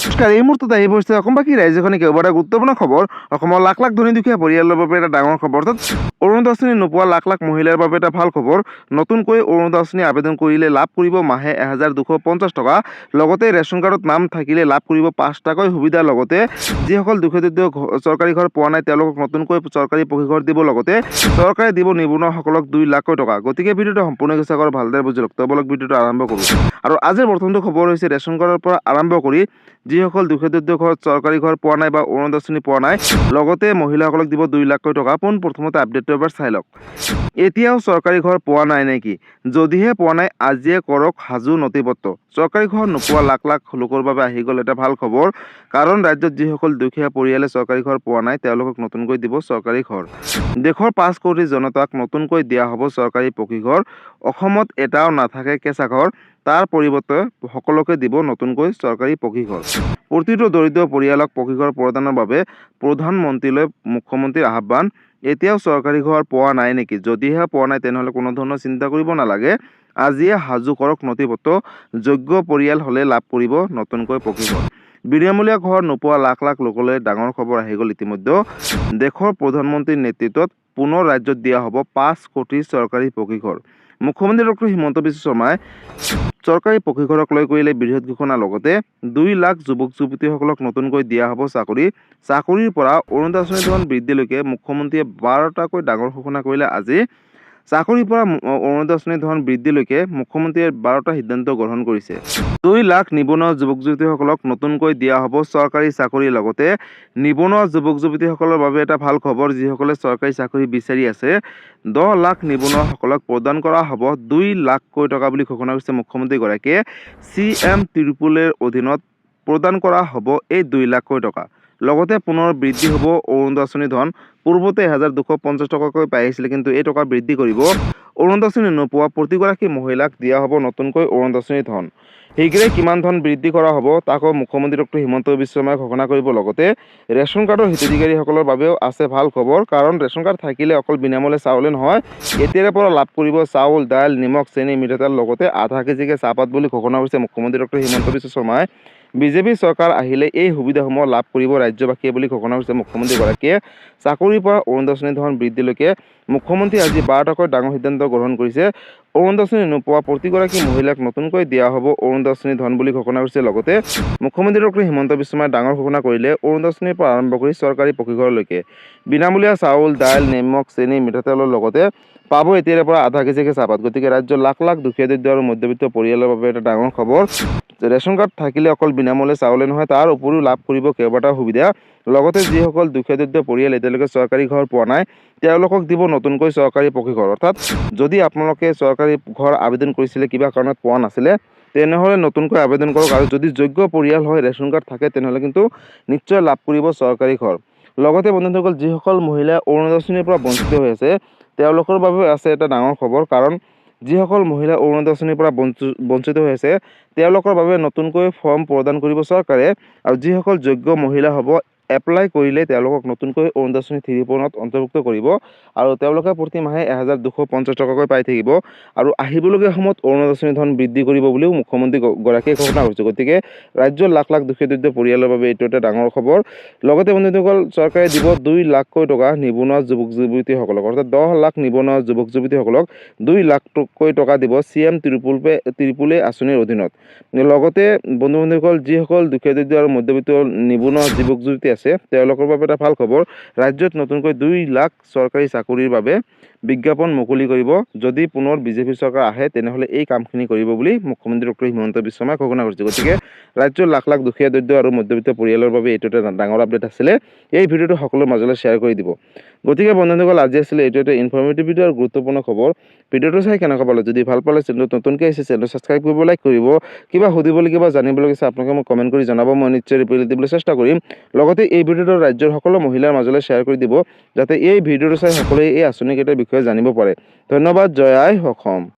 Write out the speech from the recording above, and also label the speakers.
Speaker 1: নমস্কাৰ, এই মুহূৰ্তত আহি পৰিছে অসমবাসী ৰাইজখনে কেইবাটা গুৰুত্বপূৰ্ণ খবৰ। অসমৰ লাখ লাখ ধনী দুখীয়া পৰিয়ালৰ বাবে এটা ডাঙৰ খবৰ। অৰ্থাৎ অৰুণোদয় আঁচনি নোপোৱা লাখ লাখ মহিলাৰ বাবে এটা ভাল খবৰ। নতুনকৈ অৰুণোদয় আঁচনি আবেদন কৰিলে লাভ কৰিব মাহে 1250 টকা। লগতে ৰেচন কাৰ্ডত নাম থাকিলে লাভ কৰিব 5 টাকৈ সুবিধা। লগতে যিসকল দুখীয়া চৰকাৰী ঘৰ পোৱা নাই তেওঁলোকক নতুনকৈ চৰকাৰী পকী ঘৰ দিব। লগতে চৰকাৰে দিব নিবনুৱাসকলক 2 লাখকৈ টকা। গতিকে ভিডিঅ'টো সম্পূৰ্ণ চেষ্টা কৰি ভালদৰে বুজি লওক। বলক ভিডিঅ'টো আৰম্ভ কৰোঁ। আৰু আজিৰ প্ৰথমটো খবৰ হৈছে ৰেচন কাৰ্ডৰ পৰা আৰম্ভ কৰি যিসকল দুখীয়া ঘৰত চৰকাৰী ঘৰ পোৱা নাই বা অৰুণোদয় আঁচনি পোৱা নাই, লগতে মহিলাসকলক দিব 2 লাখকৈ টকা। প্ৰথমতে আপডেটটো এবাৰ চাই লওক। এতিয়াও চৰকাৰী ঘৰ পোৱা নাই নেকি? যদিহে পোৱা নাই আজিয়ে কৰক সাজু নথিপত্ৰ। চৰকাৰী ঘৰ নোপোৱা লাখ লাখ লোকৰ বাবে আহি গ'ল এটা ভাল খবৰ। কাৰণ ৰাজ্যত যিসকল দুখীয়া পৰিয়ালে চৰকাৰী ঘৰ পোৱা নাই তেওঁলোকক নতুনকৈ দিব চৰকাৰী ঘৰ। দেশৰ 5 কোটি জনতাক নতুনকৈ দিয়া হ'ব চৰকাৰী পকী ঘৰ। অসমত এটাও নাথাকে কেঁচা ঘৰ। তাৰ পৰিৱৰ্তে সকলোকে দিব নতুনকৈ চৰকাৰী পকী ঘৰ। প্ৰতিটো দৰিদ্ৰ পৰিয়ালক পকী ঘৰ প্ৰদানৰ বাবে প্ৰধানমন্ত্ৰীলৈ মুখ্যমন্ত্ৰীৰ আহ্বান। এতিয়াও চৰকাৰী ঘৰ পোৱা নাই নেকি? যদিহে পোৱা নাই তেনেহ'লে কোনো ধৰণৰ চিন্তা কৰিব নালাগে। আজিয়ে সাজু কৰক নথিপত্ৰ। যোগ্য পৰিয়াল হ'লে লাভ কৰিব নতুনকৈ পকী ঘৰ। বিনামূলীয়া ঘৰ নোপোৱা লাখ লাখ লোকলৈ ডাঙৰ খবৰ আহি গ'ল ইতিমধ্যে। দেশৰ প্ৰধানমন্ত্ৰীৰ নেতৃত্বত পুনৰ ৰাজ্যত দিয়া হ'ব 5 কোটি চৰকাৰী পকী ঘৰ। মুখ্যমন্ত্ৰী ডক্টৰ হিমন্ত বিশ্ব শৰ্মাই চৰকাৰী পকী ঘৰক লৈ কৰিলে বৃহৎ ঘোষণা। লগতে 2 লাখ যুৱক যুৱতীসকলক নতুনকৈ দিয়া হ'ব চাকৰি। চাকৰিৰ পৰা অৰুণোদয় আঁচনি ধন বৃদ্ধিলৈকে মুখ্যমন্ত্ৰীয়ে 12টাকৈ ডাঙৰ ঘোষণা কৰিলে আজি। চাকৰিৰ পৰা অৰুণোদয় আঁচনি ধন বৃদ্ধিলৈকে মুখ্যমন্ত্ৰীয়ে 12টা সিদ্ধান্ত গ্ৰহণ কৰিছে। 2 লাখ নিবনুৱা যুৱক যুৱতীসকলক নতুনকৈ দিয়া হ'ব চৰকাৰী চাকৰি। লগতে নিবনুৱা যুৱক যুৱতীসকলৰ বাবে এটা ভাল খবৰ। যিসকলে চৰকাৰী চাকৰি বিচাৰি আছে 10 লাখ নিবনুৱাসকলক প্ৰদান কৰা হ'ব 2 লাখকৈ টকা বুলি ঘোষণা কৰিছে মুখ্যমন্ত্ৰীগৰাকীয়ে। CM ত্ৰিপুলৰ অধীনত প্ৰদান কৰা হ'ব এই 2 লাখকৈ টকা। লগতে পুনৰ বৃদ্ধি হ'ব অৰুণোদয় আঁচনি ধন। পূৰ্বতে 1250 টকাকৈ পাই আহিছিলে, কিন্তু এই টকা বৃদ্ধি কৰিব। অৰুণোদয় আঁচনি নোপোৱা প্ৰতিগৰাকী মহিলাক দিয়া হ'ব নতুনকৈ অৰুণোদয় আঁচনি ধন। শীঘ্ৰে কিমান ধন বৃদ্ধি কৰা হ'ব তাকো মুখ্যমন্ত্ৰী ডক্টৰ হিমন্ত বিশ্ব শৰ্মাই ঘোষণা কৰিব। লগতে ৰেচন কাৰ্ডৰ হিতাধিকাৰীসকলৰ বাবেও আছে ভাল খবৰ। কাৰণ ৰেচন কাৰ্ড থাকিলে অকল বিনামূলীয়া চাউলে নহয়, এতিয়াৰে পৰা লাভ কৰিব চাউল, দাইল, নিমখ, চেনি, মিঠাতেল, লগতে আধা কেজিকে চাহপাত বুলি ঘোষণা কৰিছে মুখ্যমন্ত্ৰী ডক্টৰ হিমন্ত বিশ্ব শৰ্মাই। বিজেপি চৰকাৰ আহিলে এই সুবিধাসমূহ লাভ কৰিব ৰাজ্যবাসীয়ে বুলি ঘোষণা কৰিছে মুখ্যমন্ত্ৰীগৰাকীয়ে। চাকৰিৰ পৰা অৰুণোদয় আঁচনি ধন বৃদ্ধিলৈকে মুখ্যমন্ত্ৰী আজি 12টাকৈ ডাঙৰ সিদ্ধান্ত গ্ৰহণ কৰিছে। অৰুণোদয় আঁচনি নোপোৱা প্ৰতিগৰাকী মহিলাক নতুনকৈ দিয়া হ'ব অৰুণোদয় আঁচনি ধন বুলি ঘোষণা কৰিছে। লগতে মুখ্যমন্ত্ৰী ডক্টৰ হিমন্ত বিশ্ব শৰ্মাই ডাঙৰ ঘোষণা কৰিলে অৰুণোদয় আঁচনিৰ পৰা আৰম্ভ কৰি চৰকাৰী পকী ঘৰলৈকে বিনামূলীয়া চাউল, দাইল, নিমখ, চেনি, মিঠাতেলৰ লগতে পাব এতিয়াৰে পৰা আধা কেজিকে চাহপাত। গতিকে ৰাজ্যৰ লাখ লাখ দুখীয়া দৰিদ্ৰ আৰু মধ্যবিত্ত পৰিয়ালৰ বাবে এটা ডাঙৰ খবৰ। ৰেচন কাৰ্ড থাকিলে অকল বিনামূলীয়া চাউলে নহয়, তাৰ উপৰিও লাভ কৰিব কেইবাটাও সুবিধা। লগতে যিসকল দুখীয়া দৰিদ্ৰ পৰিয়াল এতিয়ালৈকে চৰকাৰী ঘৰ পোৱা নাই তেওঁলোকক দিব নতুনকৈ চৰকাৰী পকী ঘৰ। অৰ্থাৎ যদি আপোনালোকে চৰকাৰী ঘৰ আবেদন কৰিছিলে, কিবা কাৰণত পোৱা নাছিলে, তেনেহ'লে নতুনকৈ আবেদন কৰক। আৰু যদি যোগ্য পৰিয়াল হয়, ৰেচন কাৰ্ড থাকে, তেনেহ'লে কিন্তু নিশ্চয় লাভ কৰিব চৰকাৰী ঘৰ। লগতে বন্ধুসকল, যিসকল মহিলা অৰুণোদয় আঁচনিৰ পৰা বঞ্চিত হৈ আছে তেওঁলোকৰ বাবে আছে এটা ডাঙৰ খবৰ। কাৰণ যিসকল মহিলা অৰুণোদয় আঁচনিৰ পৰা বঞ্চিত হৈ আছে তেওঁলোকৰ বাবে নতুনকৈ ফৰ্ম প্ৰদান কৰিব চৰকাৰে। আৰু যিসকল যোগ্য মহিলা হ'ব এপ্লাই কৰিলে তেওঁলোকক নতুনকৈ অৰুণোদয় আঁচনি 3.0ত অন্তৰ্ভুক্ত কৰিব। আৰু তেওঁলোকে প্ৰতি মাহে 1250 টকাকৈ পাই থাকিব। আৰু আহিবলগীয়া সময়ত অৰুণোদয় আঁচনি ধন বৃদ্ধি কৰিব বুলিও মুখ্যমন্ত্ৰীগৰাকীয়ে ঘোষণা কৰিছে। গতিকে ৰাজ্যৰ লাখ লাখ দুখীয়া দৰিদ্ৰ পৰিয়ালৰ বাবে এইটো এটা ডাঙৰ খবৰ। লগতে বন্ধুসকল, চৰকাৰে দিব 2 লাখকৈ টকা নিবনুৱা যুৱক যুৱতীসকলক। অৰ্থাৎ 10 লাখ নিবনুৱা যুৱক যুৱতীসকলক 2 লাখকৈ টকা দিব CM ত্ৰিপুলে আঁচনিৰ অধীনত। লগতে বন্ধুসকল, যিসকল দুখীয়া দৰিদ্ৰ আৰু মধ্যবিত্ত নিবনুৱা যুৱক যুৱতী আছে তেওঁলোকৰ বাবে এটা ভাল খবৰ। ৰাজ্যত নতুনকৈ 2 লাখ চৰকাৰী চাকৰিৰ বাবে বিজ্ঞাপন মুকলি কৰিব। যদি পুনৰ বিজেপি চৰকাৰ আহে তেনেহ'লে এই কামখিনি কৰিব বুলি মুখ্যমন্ত্ৰী ডক্টৰ হিমন্ত বিশ্ব শৰ্মাই ঘোষণা কৰিছে। গতিকে ৰাজ্যৰ লাখ লাখ দুখীয়া দৰিদ্ৰ আৰু মধ্যবিত্ত পৰিয়ালৰ বাবে এইটো এটা ডাঙৰ আপডেট আছিলে। এই ভিডিঅ'টো সকলোৰে মাজলৈ শ্বেয়াৰ কৰি দিব। গতিকে বন্ধুসকল, আজি আছিলে এইটো এটা ইনফৰ্মেটিভ ভিডিঅ' আৰু গুৰুত্বপূৰ্ণ খবৰ। ভিডিঅ'টো চাই কেনেকুৱা পালে? যদি ভাল পালে চেনেলটো নতুনকৈ আহিছে চেনেলটো ছাবস্ক্ৰাইব কৰিব, লাইক কৰিব। কিবা সুধিবলগীয়া বা জানিবলগীয়া আছে আপোনালোকে মোক কমেণ্ট কৰি জনাব, মই নিশ্চয় ৰিপ্লাই দিবলৈ চেষ্টা কৰিম। লগতে এই ভিডিঅ'টো ৰাজ্যৰ সকলো মহিলাৰ মাজলৈ শ্বেয়াৰ কৰি দিব, যাতে এই ভিডিঅ'টো চাই সকলোৱে এই আঁচনিকেইটাৰ বিষয়ে জানিব পাৰে। ধন্যবাদ। জয় আই অসম।